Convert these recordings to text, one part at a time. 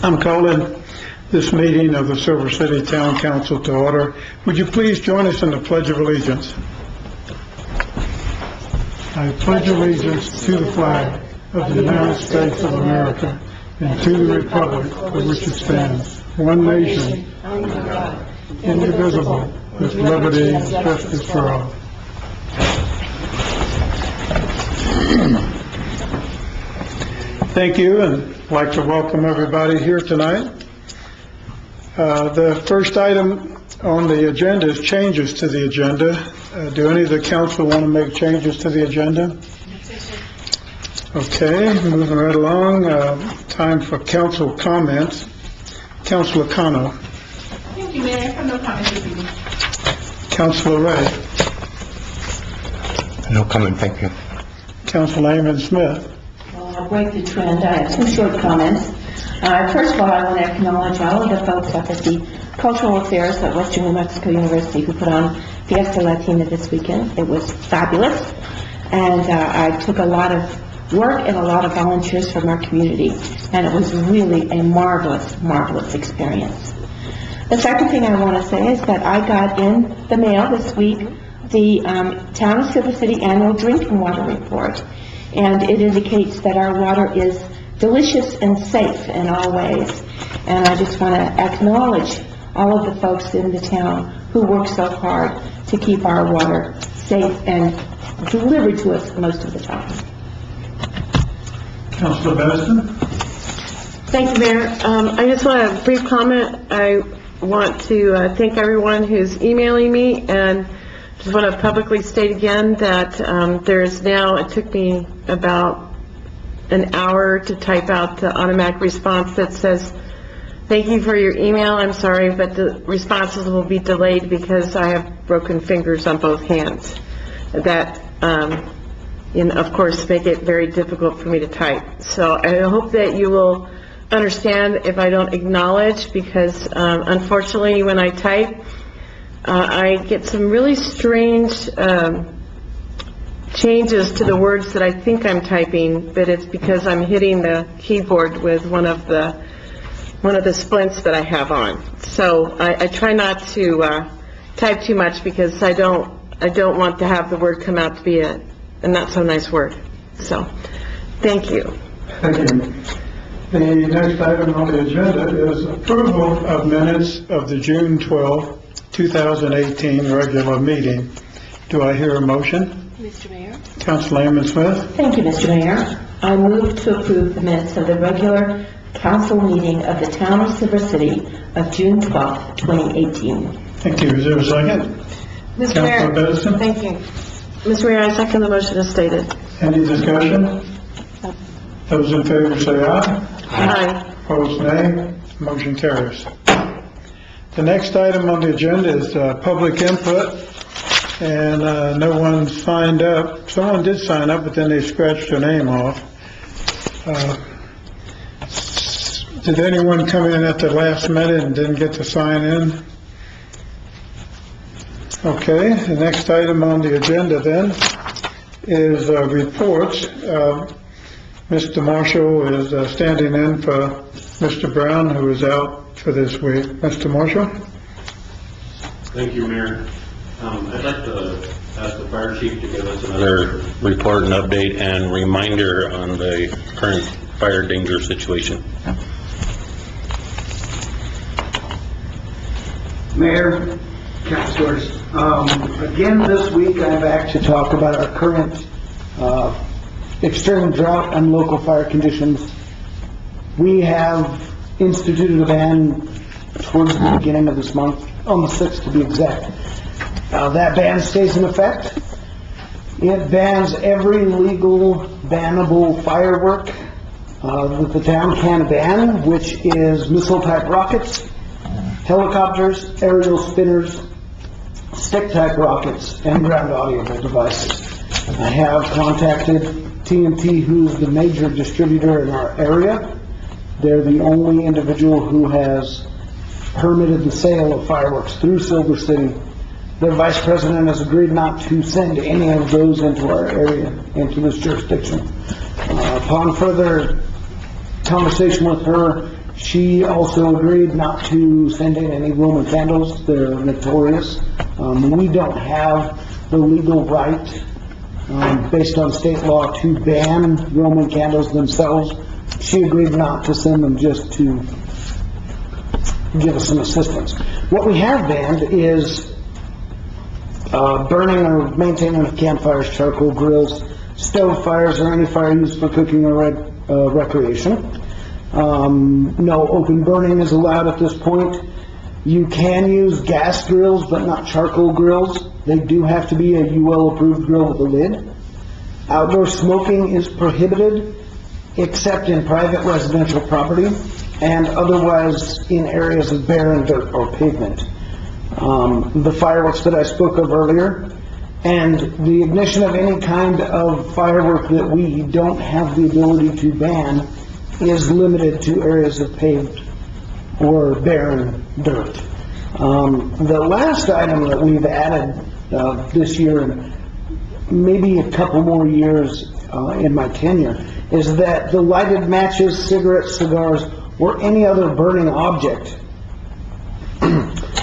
I'm calling this meeting of the Silver City Town Council to order. Would you please join us in the Pledge of Allegiance? I pledge allegiance to the flag of the United States of America and to the republic for which it stands, one nation, under God, indivisible, with liberty and justice for all. Thank you, and I'd like to welcome everybody here tonight. The first item on the agenda is changes to the agenda. Do any of the council want to make changes to the agenda? Okay, moving right along. Time for council comments. Councilor Cano. Thank you, Mayor. I have no comment this evening. Councilor Ray. No comment, thank you. Councilor Smith. I'll break the trend. I have two short comments. First of all, I want to acknowledge all of the folks up at the Cultural Affairs at Western New Mexico University who put on Fiesta Latina this weekend. It was fabulous, and I took a lot of work and a lot of volunteers from our community, and it was really a marvelous, marvelous experience. The second thing I want to say is that I got in the mail this week the Town of Silver City Annual Drinking Water Report, and it indicates that our water is delicious and safe in all ways. And I just want to acknowledge all of the folks in the town who work so hard to keep our water safe and delivered to us most of the time. Councilor Benson. Thank you, Mayor. I just want a brief comment. I want to thank everyone who's emailing me, and just want to publicly state again that there's now, it took me about an hour to type out the automatic response that says, thank you for your email. I'm sorry, but the responses will be delayed because I have broken fingers on both hands. That, of course, make it very difficult for me to type. So I hope that you will understand if I don't acknowledge, because unfortunately when I type, I get some really strange changes to the words that I think I'm typing, but it's because I'm hitting the keyboard with one of the splints that I have on. So I try not to type too much, because I don't want to have the word come out to be a not so nice word. So thank you. Thank you. The next item on the agenda is approval of minutes of the June 12, 2018 regular meeting. Do I hear a motion? Mr. Mayor. Councilor Smith. Thank you, Mr. Mayor. I move to approve the minutes of the regular council meeting of the Town of Silver City of June 12, 2018. Thank you. Is there a second? Mr. Mayor, Benson? thank you. Mr. Mayor, I second the motion as stated. Any discussion? Those in favor say aye. Aye. Opposed, nay. Motion carries. The next item on the agenda is public input, and no one signed up. Someone did sign up, but then they scratched their name off. Did anyone come in at the last minute and didn't get to sign in? Okay, the next item on the agenda then is reports. Mr. Marshall is standing in for Mr. Brown, who is out for this week. Mr. Marshall? Thank you, Mayor. I'd like to ask the fire chief to give us another report and update and reminder on the current fire danger situation. Mayor, councilors, again this week I'm back to talk about our current extreme drought and local fire conditions. We have instituted a ban towards the beginning of this month, on the 6th to be exact. That ban stays in effect. It bans every legal bannable firework that the town can ban, which is missile-type rockets, helicopters, aerial spinners, stick-type rockets, and ground audible devices. I have contacted TNT, who's the major distributor in our area. They're the only individual who has permitted the sale of fireworks through Silver City. Their vice president has agreed not to send any of those into our area, into this jurisdiction. Upon further conversation with her, She also agreed not to send in any Roman candles. They're notorious. We don't have the legal right, based on state law, to ban Roman candles themselves. She agreed not to send them, just to give us some assistance. What we have banned is burning or maintaining of campfires, charcoal grills, stove fires, or any fire used for cooking or recreation. No open burning is allowed at this point. You can use gas grills, but not charcoal grills. They do have to be a UL-approved grill with a lid. Outdoor smoking is prohibited, except in private residential property and otherwise in areas of barren dirt or pavement. The fireworks that I spoke of earlier, and the ignition of any kind of firework that we don't have the ability to ban is limited to areas of paved or barren dirt. The last item that we've added this year, and maybe a couple more years in my tenure, is that the lighted matches, cigarettes, cigars, or any other burning object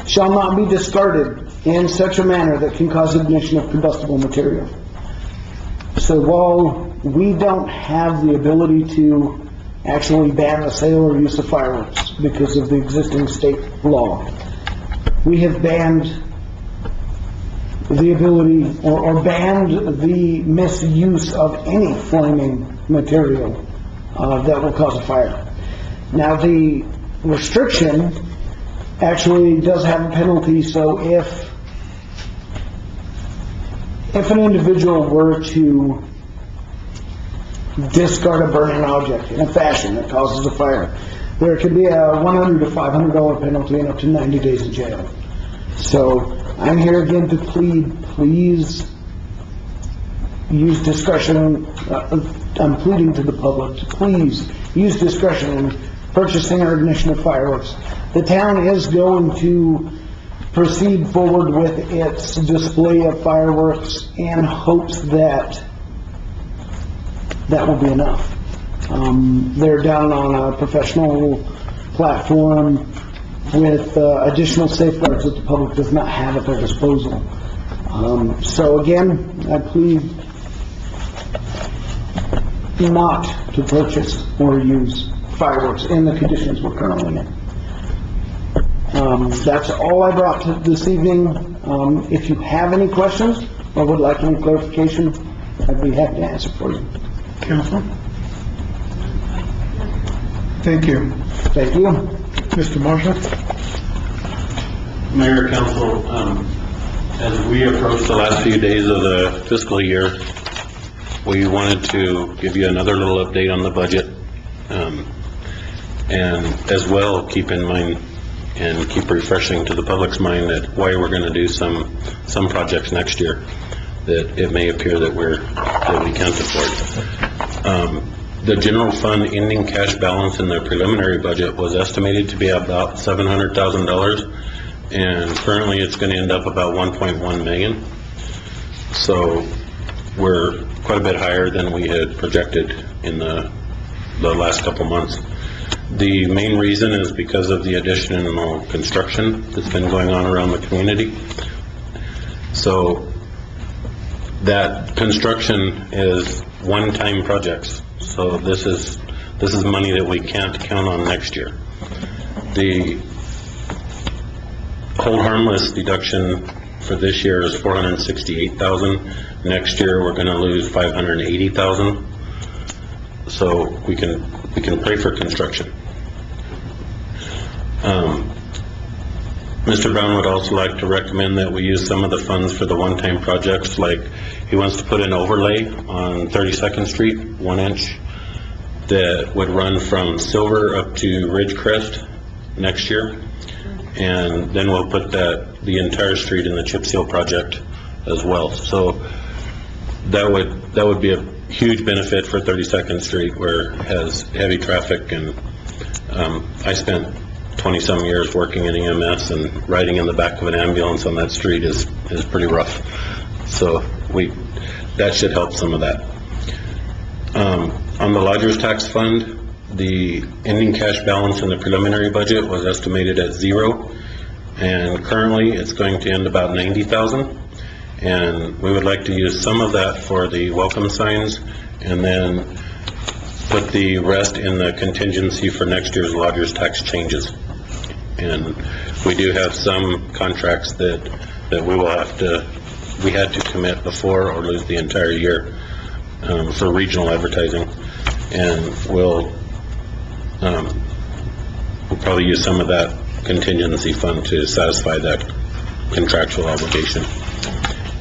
shall not be discarded in such a manner that can cause ignition of combustible material. So while we don't have the ability to actually ban the sale or use of fireworks because of the existing state law, we have banned the ability or banned the misuse of any flaming material that will cause a fire. Now, the restriction actually does have a penalty, so if an individual were to discard a burning object in a fashion that causes a fire, there could be a $100 to $500 penalty and up to 90 days in jail. So I'm here again to plead, please use discretion. I'm pleading to the public to please use discretion in purchasing or ignition of fireworks. The town is going to proceed forward with its display of fireworks in hopes that that will be enough. They're down on a professional platform with additional safeguards that the public does not have at their disposal. So again, I plead not to purchase or use fireworks in the conditions we're currently in. That's all I brought to this evening. If you have any questions or would like any clarification, I'd be happy to answer for you. Council? Thank you. Thank you. Mr. Marshall? Mayor, Council, as we approach the last few days of the fiscal year, we wanted to give you another little update on the budget, and as well keep in mind and keep refreshing to the public's mind that why we're going to do some projects next year that it may appear that we can't afford. The general fund ending cash balance in the preliminary budget was estimated to be about $700,000, and currently it's going to end up about 1.1 million. So we're quite a bit higher than we had projected in the last couple months. The main reason is because of the additional construction that's been going on around the community. So that construction is one-time projects. So this is money that we can't count on next year. The hold harmless deduction for this year is $468,000. Next year we're going to lose $580,000. So we can pray for construction. Mr. Brown would also like to recommend that we use some of the funds for the one-time projects, like he wants to put an overlay on 32nd Street, 1 inch, that would run from Silver up to Ridgecrest next year. And then we'll put the entire street in the chip seal project as well. So that would be a huge benefit for 32nd Street, where it has heavy traffic, and I spent 20-some years working in EMS, and riding in the back of an ambulance on that street is pretty rough. So that should help some of that. On the lodger's tax fund, the ending cash balance in the preliminary budget was estimated at 0, and currently it's going to end about 90,000. And we would like to use some of that for the welcome signs, and then put the rest in the contingency for next year's lodger's tax changes. And we do have some contracts that we had to commit before or lose the entire year for regional advertising. And we'll probably use some of that contingency fund to satisfy that contractual obligation.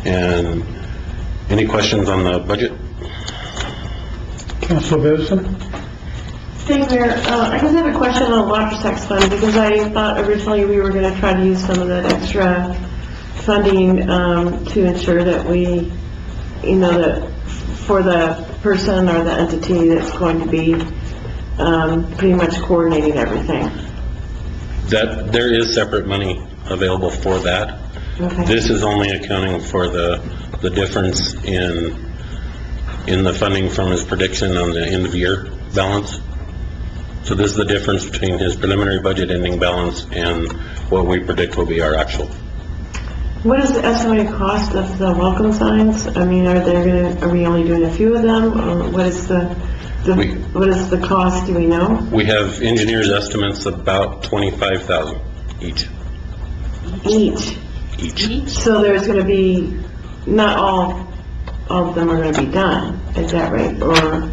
And any questions on the budget? Councilor Benson? Thank you, Mayor. I just have a question on the lodger's tax fund, because I thought originally we were going to try to use some of that extra funding to ensure that we, that for the person or the entity that's going to be pretty much coordinating everything. That there is separate money available for that. Okay. This is only accounting for the difference in the funding from his prediction on the end of year balance. So this is the difference between his preliminary budget ending balance and what we predict will be our actual. What is the estimated cost of the welcome signs? I mean, are we only doing a few of them, or what is the cost? Do we know? We have engineers' estimates about 25,000 each. Each. So there's going to be, not all of them are going to be done, is that right? Or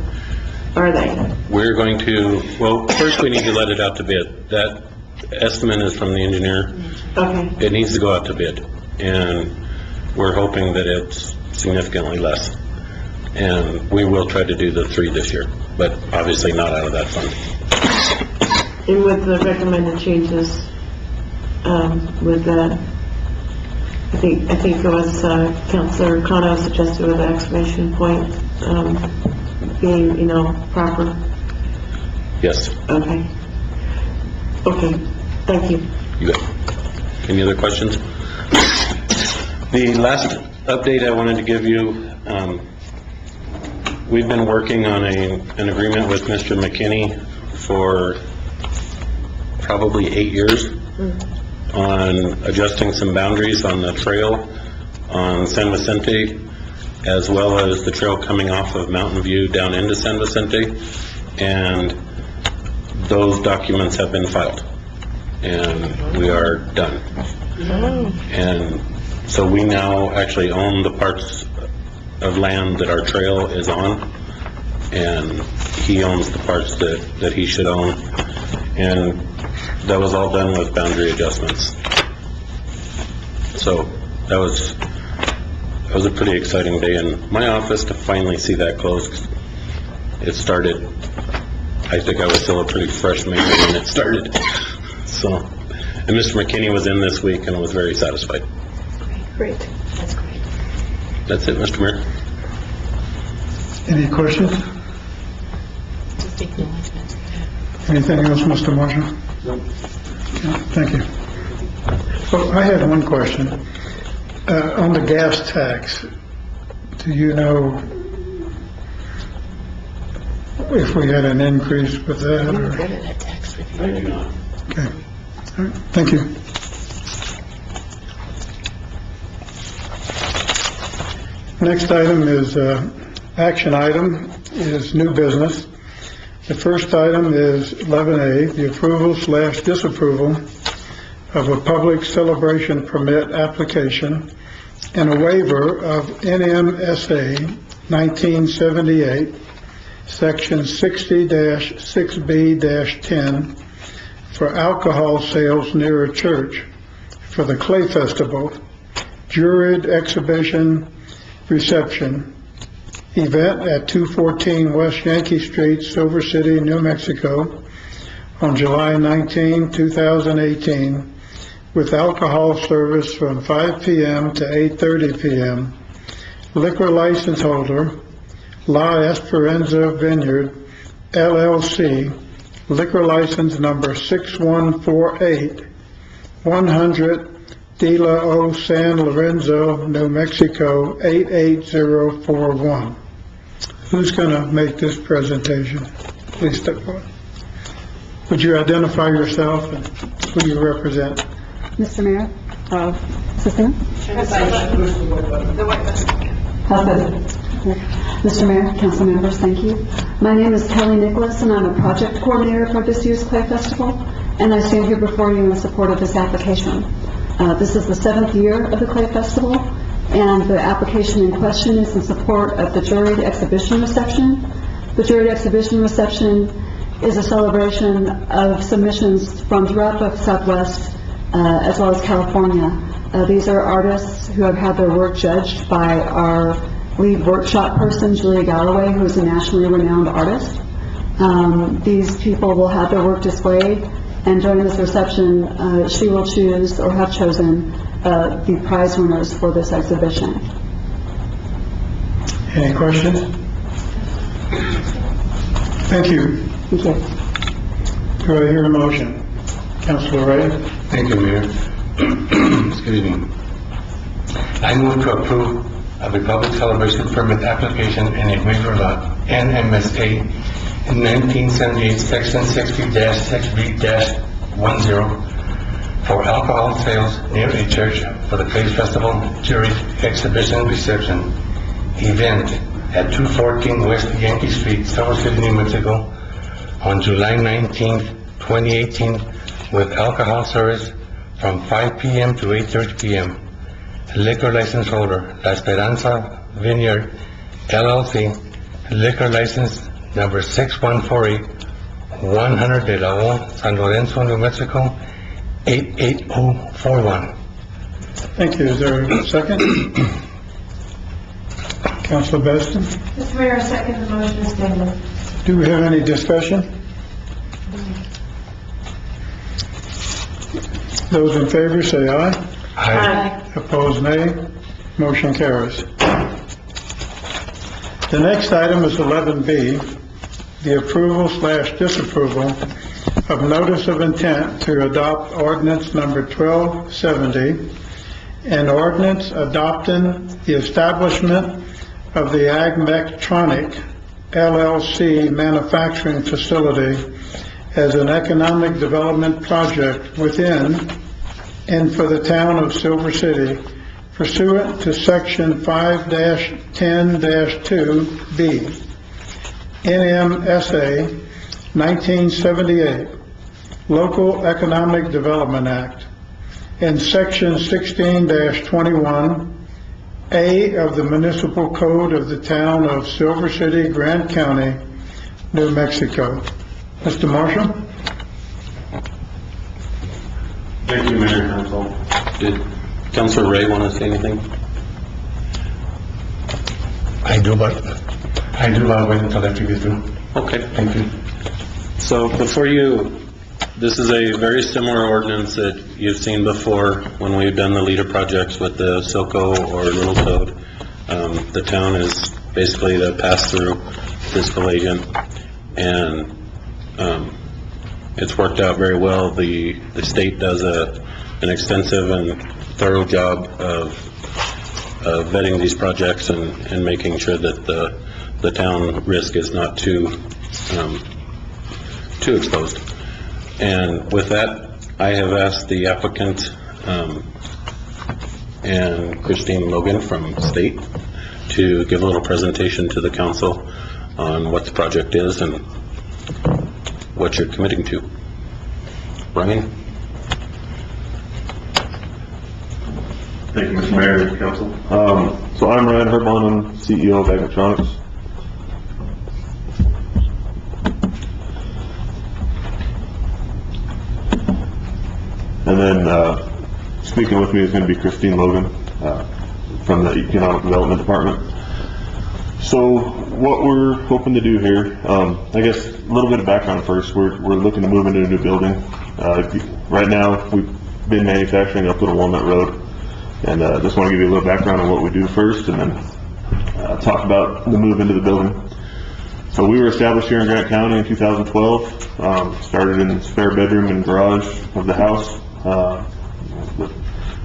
are they? We're going to, well, first we need to let it out to bid. That estimate is from the engineer. Okay. It needs to go out to bid, and we're hoping that it's significantly less. And we will try to do the 3 this year, but obviously not out of that fund. And with the recommended changes, with the, I think it was Councilor Kano suggested with the exclamation point being, proper. Yes. Okay. Thank you. You got it. Any other questions? The last update I wanted to give you, we've been working on an agreement with Mr. McKinney for probably 8 years on adjusting some boundaries on the trail on San Vicente, as well as the trail coming off of Mountain View down into San Vicente, and those documents have been filed, and we are done. And so we now actually own the parts of land that our trail is on, and he owns the parts that he should own, and that was all done with boundary adjustments. So that was a pretty exciting day in my office to finally see that closed. It started, I think I was still a pretty fresh mayor when it started. So, and Mr. McKinney was in this week and was very satisfied. Great. That's great. That's it, Mr. Mayor. Any questions? Anything else, Mr. Marshall? No. Thank you. So I had one question. On the gas tax, do you know if we had an increase with that? Or? I do not. Okay. All right. Thank you. Next item is, action item is new business. The first item is 11A, the approval/disapproval of a public celebration permit application and a waiver of NMSA 1978, Section 60-6B-10 for alcohol sales near a church for the Clay Festival, juried exhibition reception event at 214 West Yankee Street, Silver City, New Mexico, on July 19, 2018, with alcohol service from 5 p.m. to 8:30 p.m. Liquor license holder, La Esperanza Vineyard, LLC, liquor license number 6148, 100 De La O San Lorenzo, New Mexico, 88041. Who's going to make this presentation? Please step forward. Would you identify yourself and who you represent? Mr. Mayor, Assistant? Mr. Mayor, council members, thank you. My name is Kelly Nicholas, and I'm a project coordinator for this year's Clay Festival, and I stand here before you in support of this application. This is the 7th year of the Clay Festival, and the application in question is in support of the juried exhibition reception. The juried exhibition reception is a celebration of submissions from throughout the Southwest, as well as California. These are artists who have had their work judged by our lead workshop person, Julia Galloway, who is a nationally renowned artist. These people will have their work displayed, and during this reception, she will choose or have chosen the prize winners for this exhibition. Any questions? Thank you. Thank you. Do I hear a motion? Councilor Ray? Thank you, Mayor. Excuse me. I move to approve a Republic Celebration Permit application in a waiver lot NMSA in 1978, Section 60-6B-10 for alcohol sales near a church for the Clay Festival Jury Exhibition Reception event at 214 West Yankee Street, Silver City, New Mexico, on July 19th, 2018, with alcohol service from 5 p.m. to 8:30 p.m. Liquor license holder, La Esperanza Vineyard, LLC, liquor license number 6148, 100 de la O, San Lorenzo, New Mexico, 88041. Thank you. Is there a second? Councilor Beston? Mr. Mayor, I second the motion as stated. Do we have any discussion? Those in favor say aye. Aye. Opposed, nay. Motion carries. The next item is 11B, the approval/disapproval of notice of intent to adopt ordinance number 1270, an ordinance adopting the establishment of the Agmectronic LLC manufacturing facility as an economic development project within and for the town of Silver City pursuant to Section 5-10-2B, NMSA 1978, Local Economic Development Act, and Section 16-21A of the Municipal Code of the Town of Silver City, Grant County, New Mexico. Mr. Marshall? Thank you, Mayor and Council. Did Councilor Ray want to say anything? I do, but I'll wait until after you get through. Okay. Thank you. So before you, this is a very similar ordinance that you've seen before when we've done the LEADER projects with the Silco or Little Toad. The town is basically the pass-through fiscal agent, and it's worked out very well. The state does an extensive and thorough job of vetting these projects and making sure that the town risk is not too exposed. And with that, I have asked the applicant and Christine Logan from state to give a little presentation to the council on what the project is and what you're committing to. Brian? Thank you, Mr. Mayor and Council. So I'm Ryan Herbon, I'm CEO of Agmectronics. And then speaking with me is going to be Christine Logan from the Economic Development Department. So what we're hoping to do here, I guess a little bit of background first. We're looking to move into a new building. Right now we've been manufacturing up on Walnut Road, and just want to give you a little background on what we do first, and then talk about the move into the building. So we were established here in Grant County in 2012. Started in the spare bedroom and garage of the house. The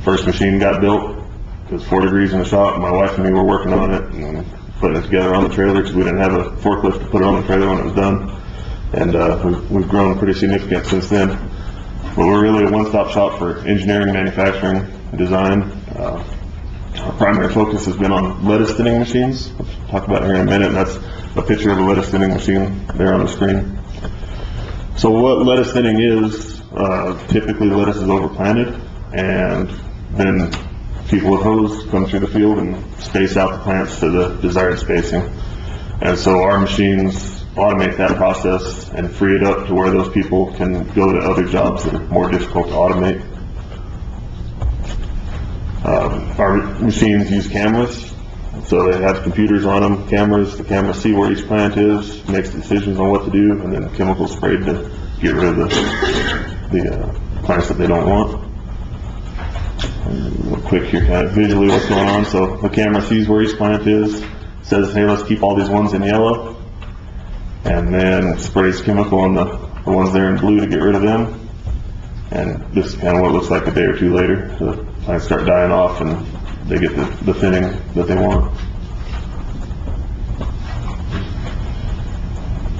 first machine got built. It was 4 degrees in the shop. My wife and me were working on it and putting it together on the trailer because we didn't have a forklift to put it on the trailer when it was done. and we've grown pretty significant since then. But we're really a one-stop shop for engineering, manufacturing, design. Our primary focus has been on lettuce thinning machines. I'll talk about it here in a minute. And that's a picture of a lettuce thinning machine there on the screen. So what lettuce thinning is, typically lettuce is overplanted, and then people with hose come through the field and space out the plants to the desired spacing. And so our machines automate that process and free it up to where those people can go to other jobs that are more difficult to automate. Our machines use cameras, so they have computers on them, cameras. The cameras see where each plant is, makes decisions on what to do, and then chemicals sprayed to get rid of the plants that they don't want. Real quick here, kind of visually what's going on. So the camera sees where each plant is, says, hey, let's keep all these ones in yellow, and then sprays chemical on the ones there in blue to get rid of them. And this is kind of what it looks like a day or two later. The plants start dying off and they get the thinning that they want.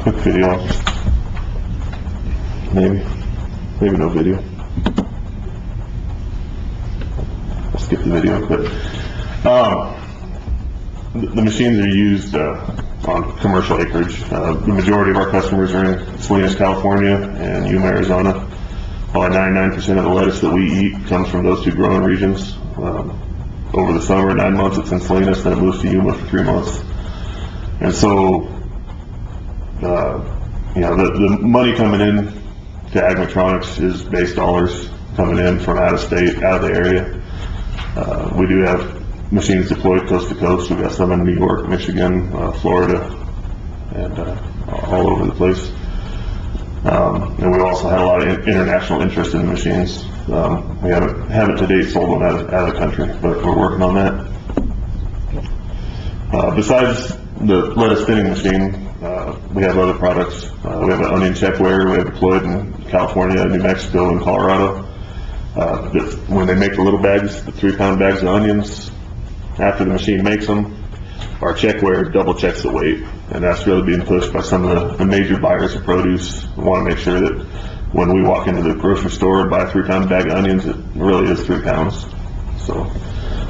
Quick video. Maybe no video. I'll skip the video, but the machines are used on commercial acreage. The majority of our customers are in Salinas, California, and Yuma, Arizona. Probably 99% of the lettuce that we eat comes from those two growing regions. Over the summer, 9 months it's in Salinas, then it moves to Yuma for 3 months. And so, the money coming in to Agmetronics is base dollars coming in from out of state, out of the area. We do have machines deployed coast to coast. We've got some in New York, Michigan, Florida, and all over the place. And we've also had a lot of international interest in the machines. We haven't to date sold one out of the country, but we're working on that. Besides the lettuce thinning machine, we have other products. We have an onion checkweigher. We have deployed in California, New Mexico, and Colorado. When they make the little bags, the 3-pound bags of onions, after the machine makes them, our checkweigher double checks the weight, and that's really being pushed by some of the major buyers of produce. We want to make sure that when we walk into the grocery store and buy a 3-pound bag of onions, it really is 3 pounds. So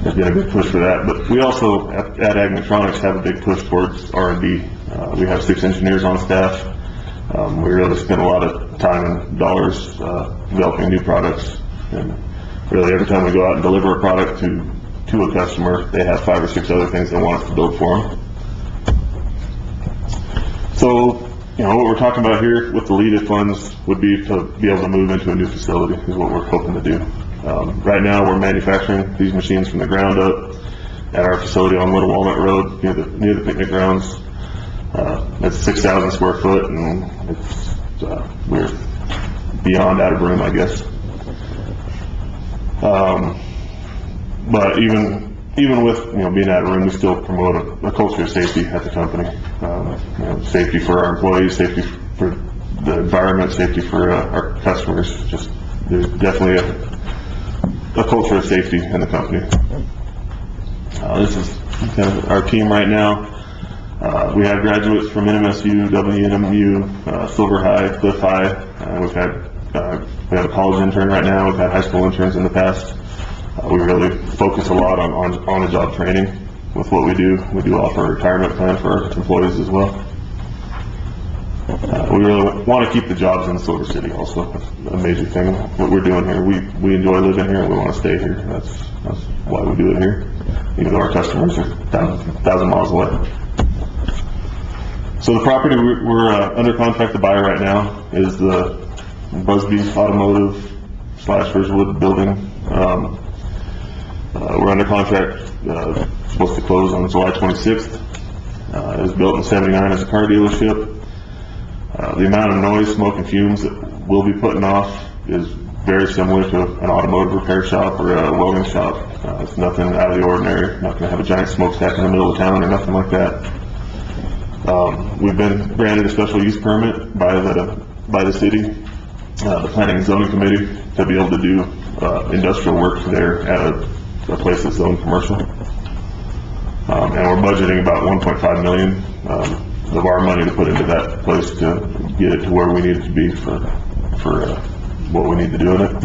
there's been a big push for that. But we also, at Agmetronics, have a big push towards R&D. We have 6 engineers on staff. We really spend a lot of time and dollars developing new products. And really, every time we go out and deliver a product to a customer, they have 5 or 6 other things they want us to build for them. So, what we're talking about here with the LEDA funds would be to be able to move into a new facility is what we're hoping to do. Right now, we're manufacturing these machines from the ground up at our facility on Little Walnut Road near the picnic grounds. It's 6,000 square foot, and we're beyond out of room, I guess. But even with being out of room, we still promote a culture of safety at the company. Safety for our employees, safety for the environment, safety for our customers. Just there's definitely a culture of safety in the company. This is kind of our team right now. We have graduates from NMSU, WNMU, Silver High, Cliff High. We have a college intern right now. We've had high school interns in the past. We really focus a lot on on-the-job training with what we do. We do offer a retirement plan for our employees as well. We really want to keep the jobs in Silver City also. That's a major thing. What we're doing here, we enjoy living here and we want to stay here. That's why we do it here, even though our customers are 1,000 miles away. So the property we're under contract to buy right now is the Busby's Automotive / Ridgewood building. We're under contract, supposed to close on July 26th. It was built in '79 as a car dealership. The amount of noise, smoke, and fumes that we'll be putting off is very similar to an automotive repair shop or a welding shop. It's nothing out of the ordinary. Not going to have a giant smokestack in the middle of town or nothing like that. We've been granted a special use permit by the city, the Planning and Zoning Committee, to be able to do industrial work there at a place that's zoned commercial. And we're budgeting about $1.5 million. of our money to put into that place to get it to where we need it to be for what we need to do in it.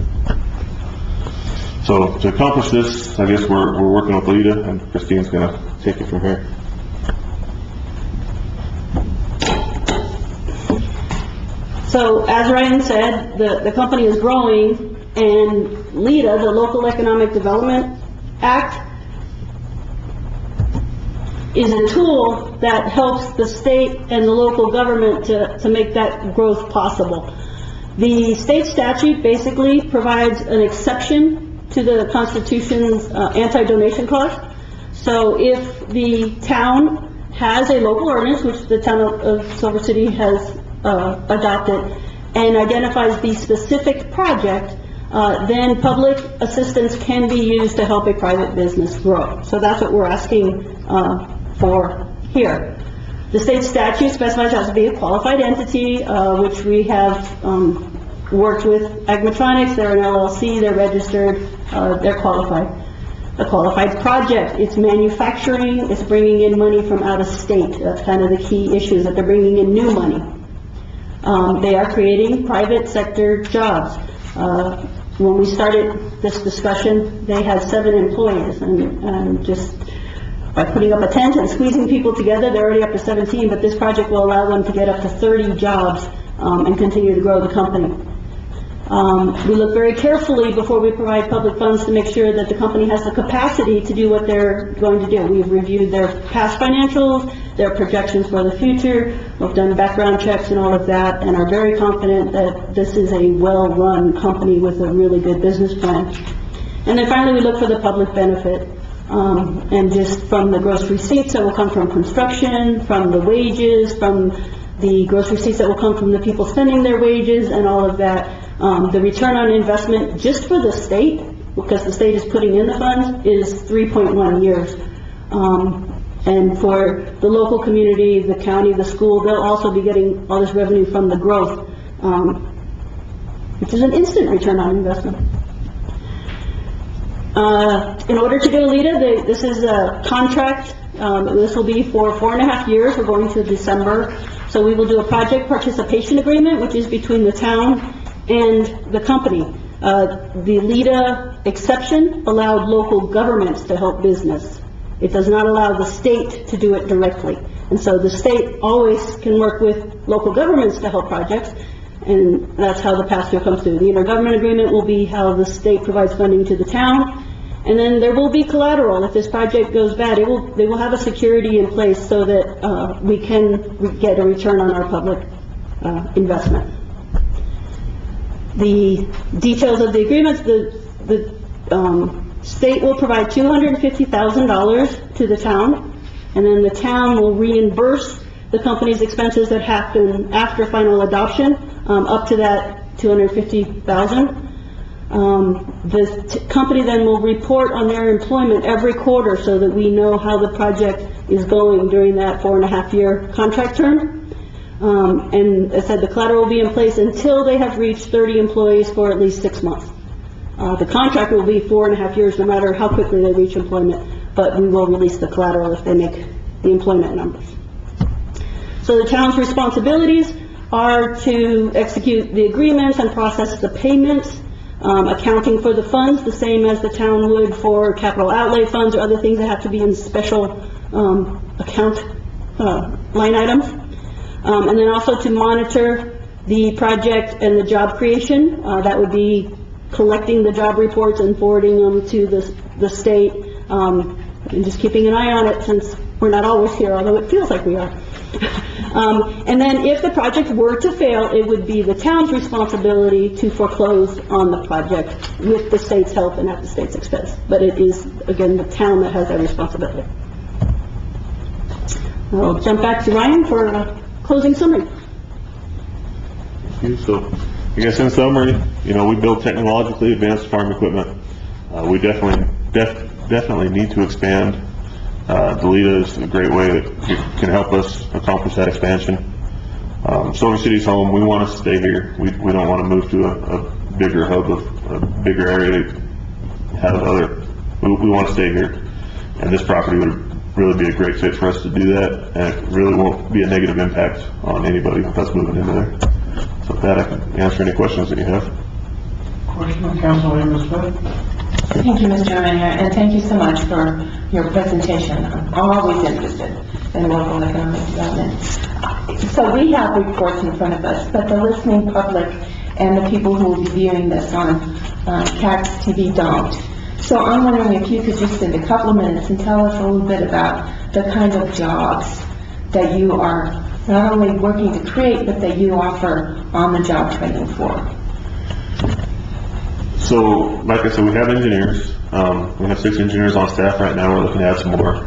So to accomplish this, I guess we're working with Lita, and Christine's going to take it from here. So as Ryan said, the company is growing, and LEDA, the Local Economic Development Act, is a tool that helps the state and the local government to make that growth possible. The state statute basically provides an exception to the Constitution's anti-donation clause. So if the town has a local ordinance, which the town of Silver City has adopted, and identifies the specific project, then public assistance can be used to help a private business grow. So that's what we're asking for here. The state statute specifies it has to be a qualified entity, which we have worked with Agmatronics. They're an LLC, they're registered, they're qualified. A qualified project, it's manufacturing, it's bringing in money from out of state. That's kind of the key issues, that they're bringing in new money. They are creating private sector jobs. When we started this discussion, they had 7 employees, and just by putting up a tent and squeezing people together, they're already up to 17, but this project will allow them to get up to 30 jobs and continue to grow the company. We look very carefully before we provide public funds to make sure that the company has the capacity to do what they're going to do. We've reviewed their past financials, their projections for the future, we've done background checks and all of that, and are very confident that this is a well-run company with a really good business plan. And then finally, we look for the public benefit. And just from the gross receipts that will come from construction, from the wages, from the gross receipts that will come from the people spending their wages and all of that, the return on investment just for the state, because the state is putting in the funds, is 3.1 years. And for the local community, the county, the school, they'll also be getting all this revenue from the growth, which is an instant return on investment. In order to get a LEDA, this is a contract. This will be for 4.5 years. We're going to December. So we will do a project participation agreement, which is between the town and the company. The LEDA exception allowed local governments to help business. It does not allow the state to do it directly. And so the state always can work with local governments to help projects, and that's how the pass-through comes through. The intergovernment agreement will be how the state provides funding to the town, and then there will be collateral. If this project goes bad, they will have a security in place so that we can get a return on our public investment. The details of the agreements, the state will provide $250,000 to the town, and then the town will reimburse the company's expenses that happen after final adoption, up to that $250,000. The company then will report on their employment every quarter so that we know how the project is going during that 4.5-year contract term. And as I said, the collateral will be in place until they have reached 30 employees for at least 6 months. The contract will be 4.5 years no matter how quickly they reach employment, but we will release the collateral if they make the employment numbers. So the town's responsibilities are to execute the agreements and process the payments, accounting for the funds the same as the town would for capital outlay funds or other things that have to be in special account line items. And then also to monitor the project and the job creation. That would be collecting the job reports and forwarding them to the state, and just keeping an eye on it since we're not always here, although it feels like we are. And then if the project were to fail, it would be the town's responsibility to foreclose on the project with the state's help and at the state's expense. But it is, again, the town that has that responsibility. I'll jump back to Ryan for a closing summary. So, I guess in summary, we build technologically advanced farm equipment. We definitely need to expand. The LEDA is a great way that can help us accomplish that expansion. Silver City's home. We want to stay here. We don't want to move to a bigger hub of a bigger area to have other. We want to stay here, and this property would really be a great fit for us to do that, and it really won't be a negative impact on anybody that's moving into there. So with that, I can answer any questions that you have. Question on Councilman Smith? Thank you, Mr. Mayor, and thank you so much for your presentation. I'm always interested in local economic development. So we have reports in front of us, but the listening public and the people who will be viewing this on CAX TV don't. So I'm wondering if you could just spend a couple of minutes and tell us a little bit about the kind of jobs that you are not only working to create, but that you offer on-the-job training for. So, like I said, we have engineers. We have 6 engineers on staff right now. We're looking to add some more.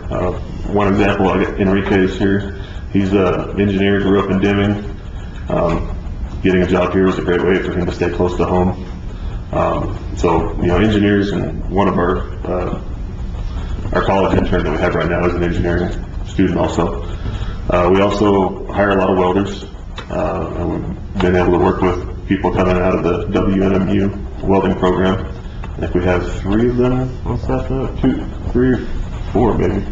One example, I got Enrique is here. He's an engineer, grew up in Deming. Getting a job here was a great way for him to stay close to home. So, engineers, and one of our college intern that we have right now is an engineering student also. We also hire a lot of welders. And we've been able to work with people coming out of the WNMU welding program. I think we have 3 of them on staff now, 2, 3, 4 maybe.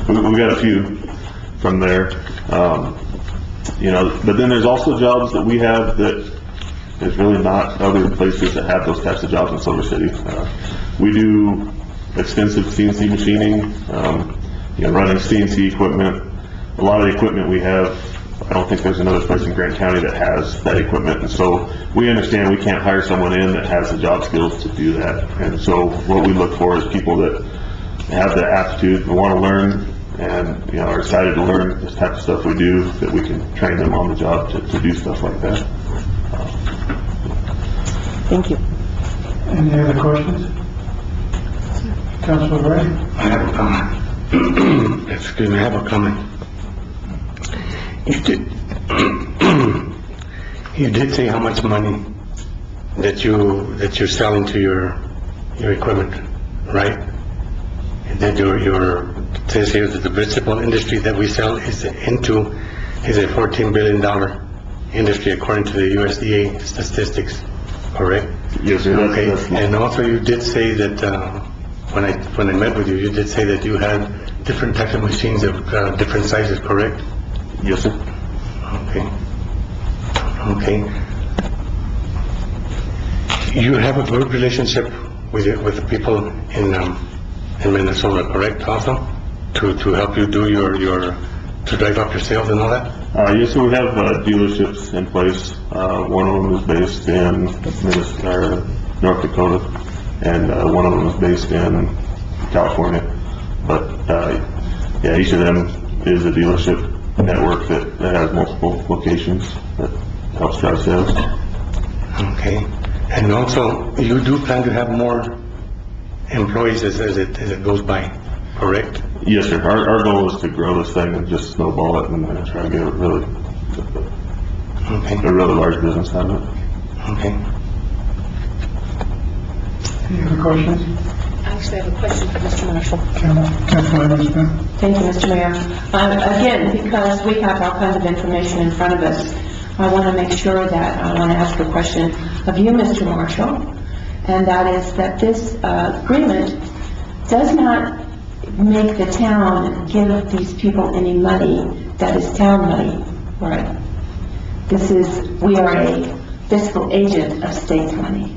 We got a few from there. But then there's also jobs that we have that there's really not other places that have those types of jobs in Silver City. We do extensive CNC machining, running CNC equipment. A lot of the equipment we have, I don't think there's another place in Grant County that has that equipment. And so we understand we can't hire someone in that has the job skills to do that. And so what we look for is people that have the aptitude, and want to learn, and are excited to learn this type of stuff we do, that we can train them on the job to do stuff like that. Thank you. Any other questions? Councilman Ray? I have a comment. Excuse me, I have a comment. You did say how much money that you're selling to your equipment, right? And that it says here that the vegetable industry that we sell is a $14 billion industry according to the USDA statistics, correct? Yes, sir. Okay. And also you did say that when I met with you, you did say that you had different types of machines of different sizes, correct? Yes, sir. Okay. You have a good relationship with the people in Minnesota, correct? Also, to help you do to drive up your sales and all that. Yes, so we have dealerships in place. One of them is based in North Dakota, and one of them is based in California. But each of them is a dealership network that has multiple locations that helps drive sales. Okay. And also, you do plan to have more employees as it goes by, correct? Yes, sir. Our goal is to grow this thing and just snowball it and try to get a really large business out of it. Okay. Any other questions? I actually have a question for Mr. Marshall. Councilman Smith? Thank you, Mr. Mayor. Again, because we have all kinds of information in front of us, I want to make sure that I want to ask a question of you, Mr. Marshall, and that is that this agreement does not make the town give these people any money that is town money, right? We are a fiscal agent of state money.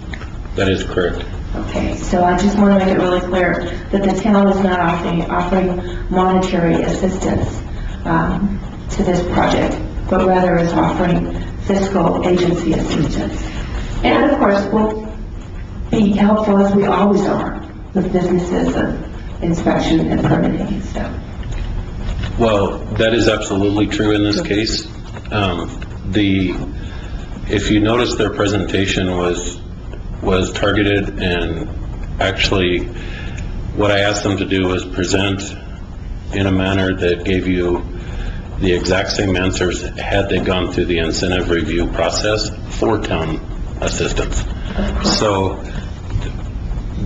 That is correct. Okay, so I just want to make it really clear that the town is not offering monetary assistance to this project, but rather is offering fiscal agency assistance. And of course, we'll be helpful, as we always are, with businesses of inspection and permitting and stuff. Well, that is absolutely true in this case. If you notice, their presentation was targeted, and actually what I asked them to do was present in a manner that gave you the exact same answers had they gone through the incentive review process for town assistance. So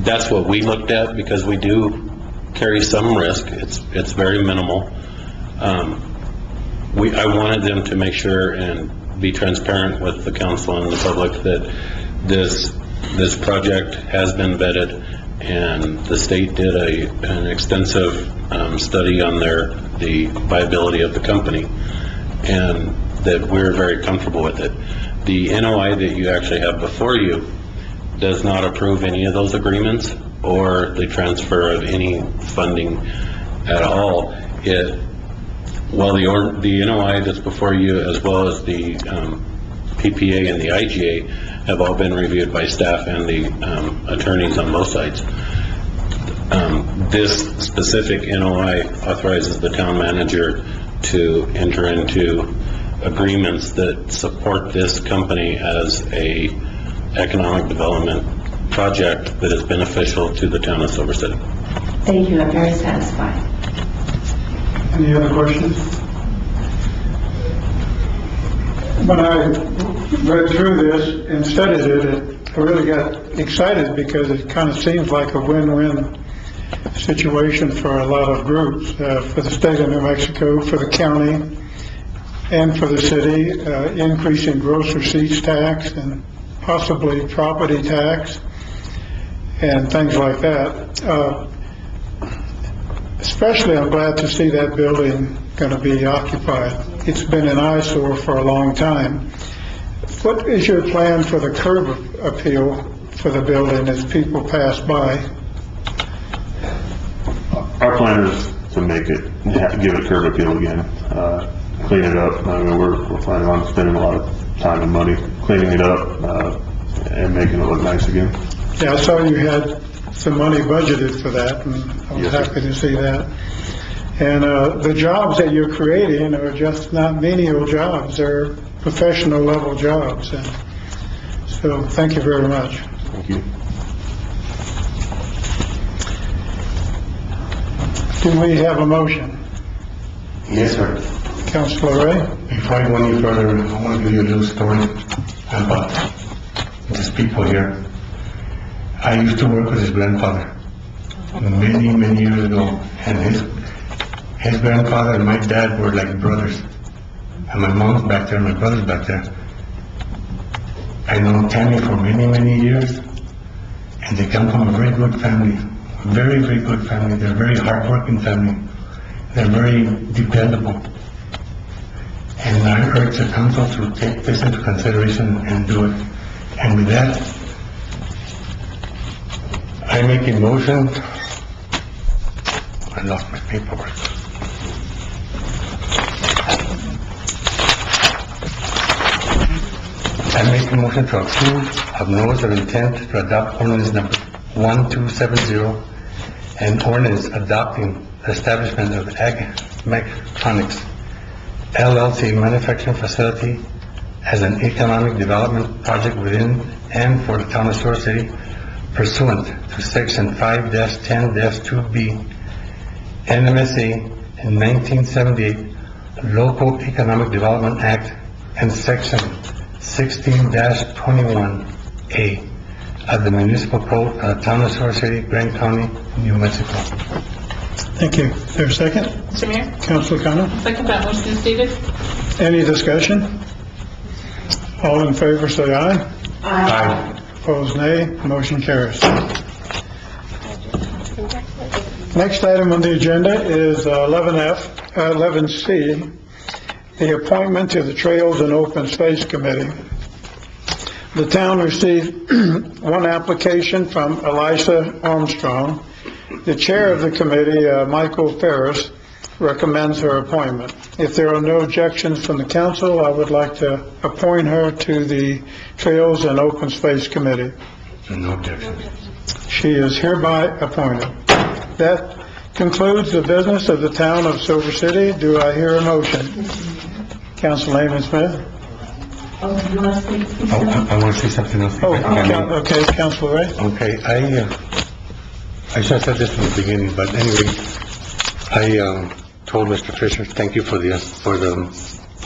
that's what we looked at, because we do carry some risk. It's very minimal. I wanted them to make sure and be transparent with the council and the public that this project has been vetted, and the state did an extensive study on the viability of the company, and that we're very comfortable with it. The NOI that you actually have before you does not approve any of those agreements or the transfer of any funding at all. While the NOI that's before you, as well as the PPA and the IGA, have all been reviewed by staff and the attorneys on both sides. This specific NOI authorizes the town manager to enter into agreements that support this company as a economic development project that is beneficial to the town of Silver City. Thank you, I'm very satisfied. Any other questions? When I read through this and studied it, I really got excited because it kind of seems like a win-win situation for a lot of groups, for the state of New Mexico, for the county, and for the city, increasing gross receipts tax and possibly property tax and things like that. Especially, I'm glad to see that building going to be occupied. It's been an eyesore for a long time. What is your plan for the curb appeal for the building as people pass by? Our plan is to make it, give it curb appeal again, clean it up. I mean, we're planning on spending a lot of time and money cleaning it up and making it look nice again. Yeah, I saw you had some money budgeted for that, and I was Yes, happy to see that. And the jobs that you're creating are just not menial jobs; they're professional level jobs. And so, thank you very much. Thank you. Do we have a motion? Yes, sir. Councilor Ray? Before I go any further, I want to give you a little story about these people here. I used to work with his grandfather many, many years ago, and his grandfather and my dad were like brothers. And my mom's back there, my brother's back there. I know Tammy for many, many years, and they come from a very good family. Very, very good family. They're a very hardworking family. They're very dependable. And I urge the council to take this into consideration and do it. And with that, I make a motion. I lost my paperwork. I make a motion to approve of notice of intent to adopt ordinance number 1270 and ordinance adopting the establishment of Ag Mechatronics LLC manufacturing facility as an economic development project within and for the town of Silver City pursuant to section 5-10-2B NMSA in 1978 Local Economic Development Act and section 16-21A of the Municipal Code of the Town of Silver City, Grand County, New Mexico. Thank you. Is there a second? Mr. Mayor, Councilor Connor? second that motion is stated. Any discussion? All in favor, say aye. Aye. Opposed, nay. Motion carries. Next item on the agenda is 11C, the appointment to the Trails and Open Space Committee. The town received one application from Elisa Armstrong. The chair of the committee, Michael Ferris, recommends her appointment. If there are no objections from the council, I would like to appoint her to the Trails and Open Space Committee. No objection. She is hereby appointed. That concludes the business of the town of Silver City. Do I hear a motion? Councilman Smith? Oh, you want to speak? I want to say something else. Oh, okay, Councilor Ray? Okay, I should have said this from the beginning, but anyway, I told Mr. Fisher, thank you for the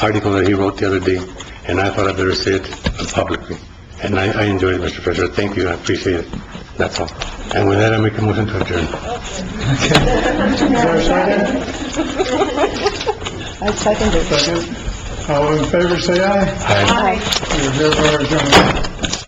article that he wrote the other day, and I thought I'd better say it publicly. And I enjoyed it, Mr. Fisher. Thank you, I appreciate it. That's all. And with that, I make a motion to adjourn. Is there a second? I second it. Second. All in favor, say aye. Aye. You're hereby adjourned.